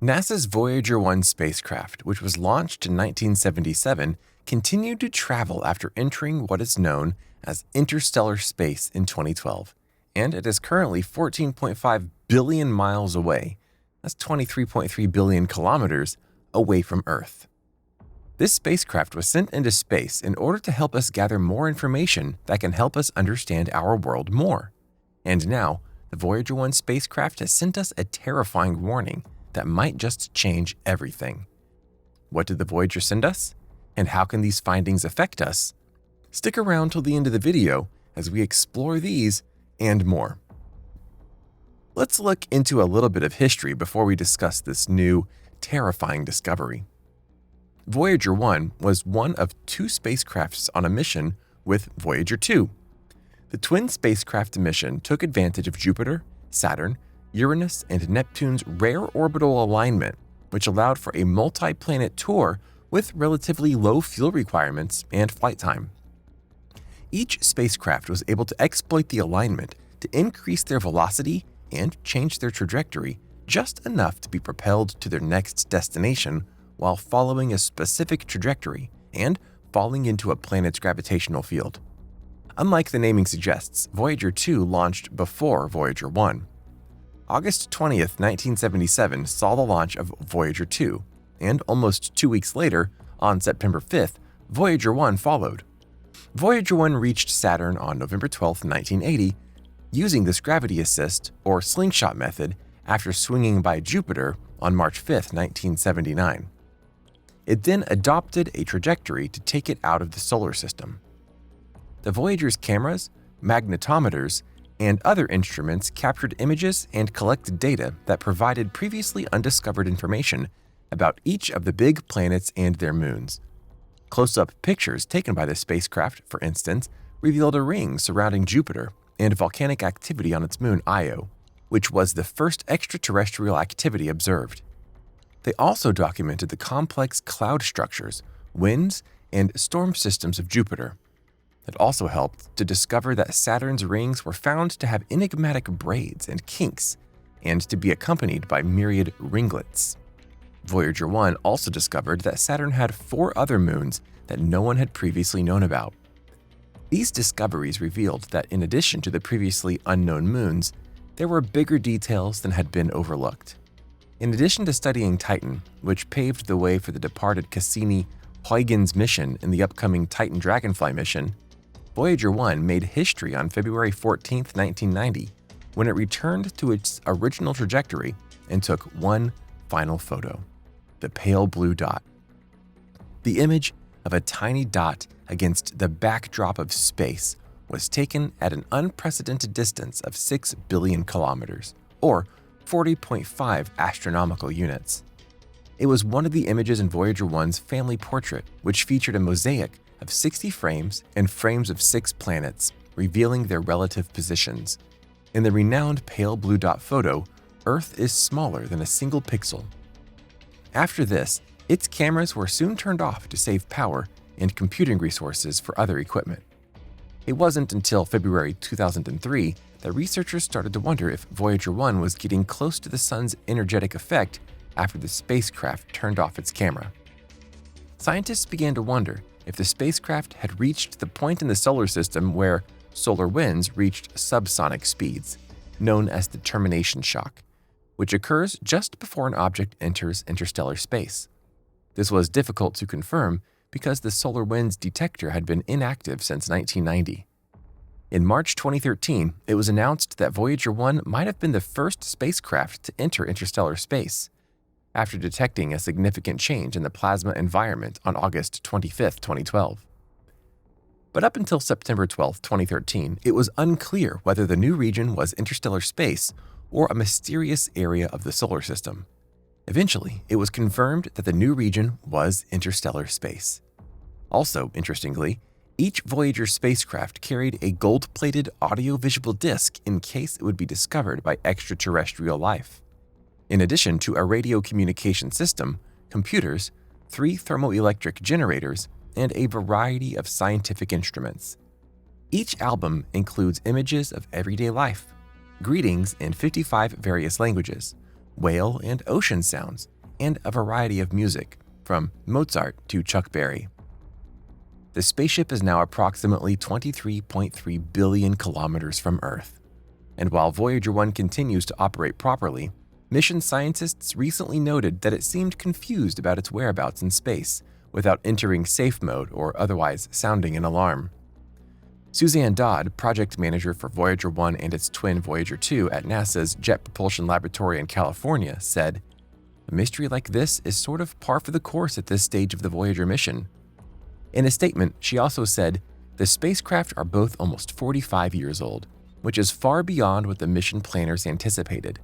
NASA's Voyager 1 spacecraft, which was launched in 1977, continued to travel after entering what is known as interstellar space in 2012, and it is currently 14.5 billion miles away. That's 23.3 billion kilometers away from Earth. This spacecraft was sent into space in order to help us gather more information that can help us understand our world more. And now, the Voyager 1 spacecraft has sent us a terrifying warning that might just change everything. What did the Voyager send us? And how can these findings affect us? Stick around till the end of the video as we explore these and more. Let's look into a little bit of history before we discuss this new, terrifying discovery. Voyager 1 was one of two spacecrafts on a mission with Voyager 2. The twin spacecraft mission took advantage of Jupiter, Saturn, Uranus, and Neptune's rare orbital alignment, which allowed for a multi-planet tour with relatively low fuel requirements and flight time. Each spacecraft was able to exploit the alignment to increase their velocity and change their trajectory just enough to be propelled to their next destination while following a specific trajectory and falling into a planet's gravitational field. Unlike the naming suggests, Voyager 2 launched before Voyager 1. August 20th, 1977 saw the launch of Voyager 2, and almost 2 weeks later, on September 5th, Voyager 1 followed. Voyager 1 reached Saturn on November 12, 1980, using this gravity assist or slingshot method after swinging by Jupiter on March 5, 1979. It then adopted a trajectory to take it out of the solar system. The Voyager's cameras, magnetometers, and other instruments captured images and collected data that provided previously undiscovered information about each of the big planets and their moons. Close-up pictures taken by the spacecraft, for instance, revealed a ring surrounding Jupiter and volcanic activity on its moon Io, which was the first extraterrestrial activity observed. They also documented the complex cloud structures, winds, and storm systems of Jupiter. It also helped to discover that Saturn's rings were found to have enigmatic braids and kinks, and to be accompanied by myriad ringlets. Voyager 1 also discovered that Saturn had 4 other moons that no one had previously known about. These discoveries revealed that in addition to the previously unknown moons, there were bigger details than had been overlooked. In addition to studying Titan, which paved the way for the departed Cassini-Huygens mission in the upcoming Titan Dragonfly mission, Voyager 1 made history on February 14, 1990, when it returned to its original trajectory and took one final photo: the pale blue dot. The image of a tiny dot against the backdrop of space was taken at an unprecedented distance of 6 billion kilometers, or 40.5 astronomical units. It was one of the images in Voyager 1's family portrait, which featured a mosaic of 60 frames and frames of 6 planets, revealing their relative positions. In the renowned pale blue dot photo, Earth is smaller than a single pixel. After this, its cameras were soon turned off to save power and computing resources for other equipment. It wasn't until February 2003 that researchers started to wonder if Voyager 1 was getting close to the sun's energetic effect after the spacecraft turned off its camera. Scientists began to wonder if the spacecraft had reached the point in the solar system where solar winds reached subsonic speeds, known as the termination shock, which occurs just before an object enters interstellar space. This was difficult to confirm because the solar winds detector had been inactive since 1990. In March 2013, it was announced that Voyager 1 might have been the first spacecraft to enter interstellar space, after detecting a significant change in the plasma environment on August 25, 2012. But up until September 12, 2013, it was unclear whether the new region was interstellar space or a mysterious area of the solar system. Eventually, it was confirmed that the new region was interstellar space. Also, interestingly, each Voyager spacecraft carried a gold-plated audiovisual disc in case it would be discovered by extraterrestrial life. In addition to a radio communication system, computers, 3 thermoelectric generators, and a variety of scientific instruments. Each album includes images of everyday life, greetings in 55 various languages, whale and ocean sounds, and a variety of music, from Mozart to Chuck Berry. The spaceship is now approximately 23.3 billion kilometers from Earth. And while Voyager 1 continues to operate properly, mission scientists recently noted that it seemed confused about its whereabouts in space without entering safe mode or otherwise sounding an alarm. Suzanne Dodd, project manager for Voyager 1 and its twin Voyager 2 at NASA's Jet Propulsion Laboratory in California, said, "A mystery like this is sort of par for the course at this stage of the Voyager mission." In a statement, she also said, "The spacecraft are both almost 45 years old, which is far beyond what the mission planners anticipated.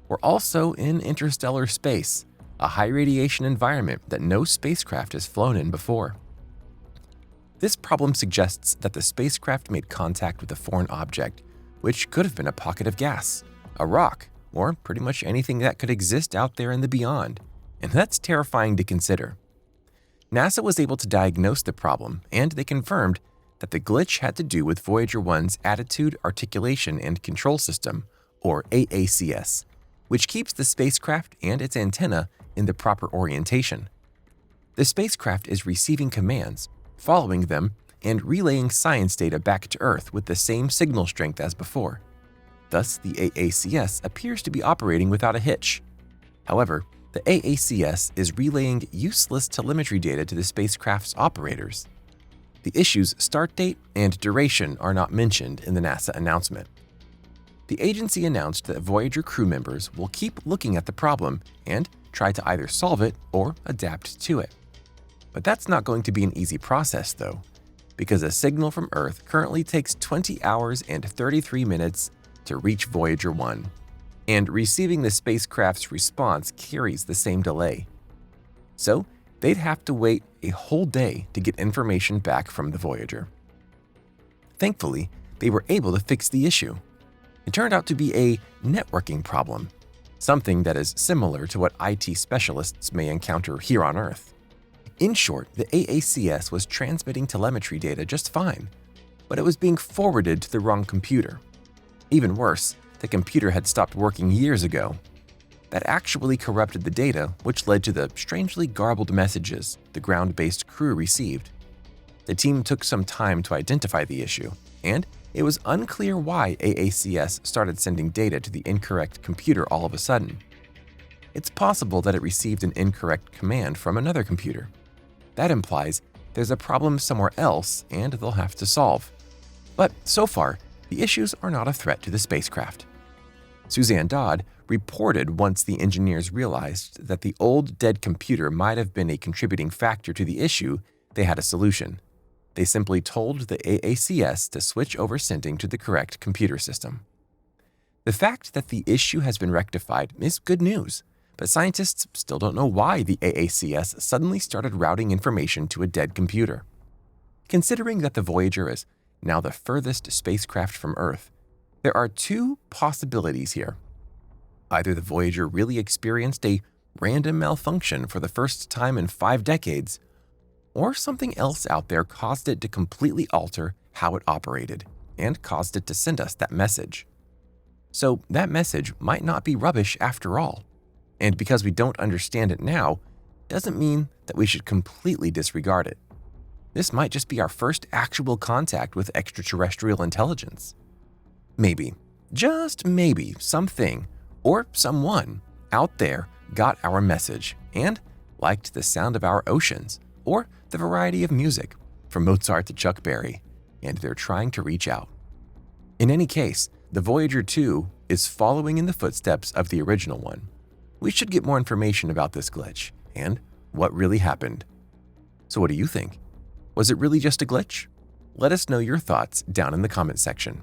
We're also in interstellar space, a high-radiation environment that no spacecraft has flown in before." This problem suggests that the spacecraft made contact with a foreign object, which could have been a pocket of gas, a rock, or pretty much anything that could exist out there in the beyond, and that's terrifying to consider. NASA was able to diagnose the problem, and they confirmed that the glitch had to do with Voyager 1's Attitude, Articulation, and Control System, or AACS, which keeps the spacecraft and its antenna in the proper orientation. The spacecraft is receiving commands, following them, and relaying science data back to Earth with the same signal strength as before. Thus, the AACS appears to be operating without a hitch. However, the AACS is relaying useless telemetry data to the spacecraft's operators. The issue's start date and duration are not mentioned in the NASA announcement. The agency announced that Voyager crew members will keep looking at the problem and try to either solve it or adapt to it. But that's not going to be an easy process, though, because a signal from Earth currently takes 20 hours and 33 minutes to reach Voyager 1, and receiving the spacecraft's response carries the same delay. So, they'd have to wait a whole day to get information back from the Voyager. Thankfully, they were able to fix the issue. It turned out to be a networking problem, something that is similar to what IT specialists may encounter here on Earth. In short, the AACS was transmitting telemetry data just fine, but it was being forwarded to the wrong computer. Even worse, the computer had stopped working years ago. That actually corrupted the data, which led to the strangely garbled messages the ground-based crew received. The team took some time to identify the issue, and it was unclear why AACS started sending data to the incorrect computer all of a sudden. It's possible that it received an incorrect command from another computer. That implies there's a problem somewhere else and they'll have to solve. But so far, the issues are not a threat to the spacecraft. Suzanne Dodd reported once the engineers realized that the old dead computer might have been a contributing factor to the issue, they had a solution. They simply told the AACS to switch over sending to the correct computer system. The fact that the issue has been rectified is good news, but scientists still don't know why the AACS suddenly started routing information to a dead computer. Considering that the Voyager is now the furthest spacecraft from Earth, there are two possibilities here. Either the Voyager really experienced a random malfunction for the first time in 5 decades, or something else out there caused it to completely alter how it operated and caused it to send us that message. So that message might not be rubbish after all. And because we don't understand it now, doesn't mean that we should completely disregard it. This might just be our first actual contact with extraterrestrial intelligence. Maybe, just maybe, something or someone out there got our message and liked the sound of our oceans or the variety of music, from Mozart to Chuck Berry, and they're trying to reach out. In any case, the Voyager 2 is following in the footsteps of the original one. We should get more information about this glitch and what really happened. So what do you think? Was it really just a glitch? Let us know your thoughts down in the comment section.